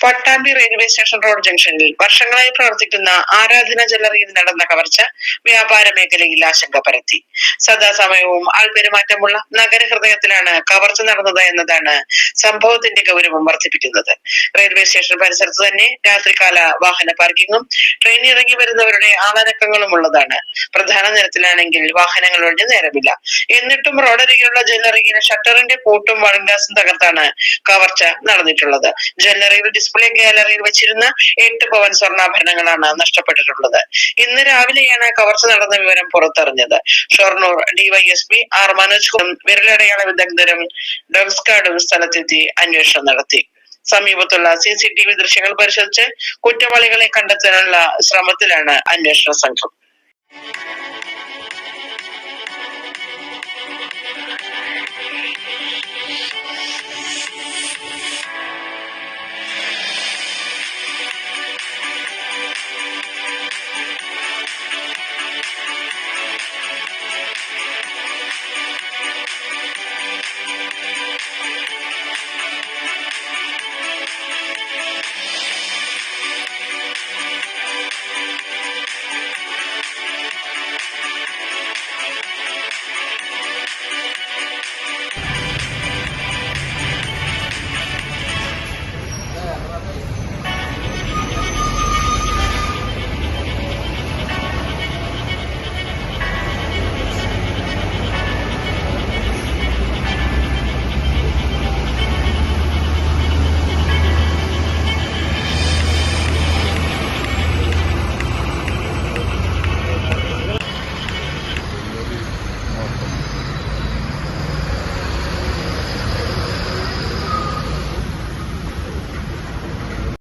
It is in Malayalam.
പട്ടാമ്പി റെയിൽവേ സ്റ്റേഷൻ റോഡ് ജംഗ്ഷനിൽ വർഷങ്ങളായി പ്രവർത്തിക്കുന്ന ആരാധന ജ്വല്ലറിയിൽ നടന്ന കവർച്ച വ്യാപാര മേഖലയിൽ ആശങ്ക പരത്തി. സദാസമയവും ആൾപെരുമാറ്റമുള്ള നഗരഹൃദയത്തിലാണ് കവർച്ച നടന്നത് എന്നതാണ് സംഭവത്തിന്റെ ഗൗരവം വർദ്ധിപ്പിക്കുന്നത്. റെയിൽവേ സ്റ്റേഷൻ പരിസരത്ത് തന്നെ രാത്രികാല വാഹന പാർക്കിങ്ങും ട്രെയിൻ ഇറങ്ങി വരുന്നവരുടെ ആളനക്കങ്ങളും ഉള്ളതാണ്. പ്രധാന നിരത്തിലാണെങ്കിൽ വാഹനങ്ങൾ ഒഴിഞ്ഞ് നേരമില്ല. എന്നിട്ടും റോഡരികിലുള്ള ജ്വല്ലറിയിൽ ഷട്ടറിന്റെ പൂട്ടും വഴങ്കാസും തകർത്താണ് കവർച്ച നടന്നിട്ടുള്ളത്. ജ്വല്ലറിയിൽ ഡിസ്പ്ലേ ഗാലറിയിൽ വെച്ചിരുന്ന 8 പവൻ സ്വർണ്ണാഭരണങ്ങളാണ് നഷ്ടപ്പെട്ടിട്ടുള്ളത്. ഇന്ന് രാവിലെയാണ് കവർച്ച നടന്ന വിവരം പുറത്തറിഞ്ഞത്. ഷൊർണൂർ ഡിവൈഎസ്പി ആർ മനോജ് വിരലടയാള വിദഗ്ധരും ഡോഗ് സ്ക്വാഡും സ്ഥലത്തെത്തി അന്വേഷണം നടത്തി. സമീപത്തുള്ള CCTV ദൃശ്യങ്ങൾ പരിശോധിച്ച് കുറ്റവാളികളെ കണ്ടെത്താനുള്ള ശ്രമത്തിലാണ് അന്വേഷണ സംഘം.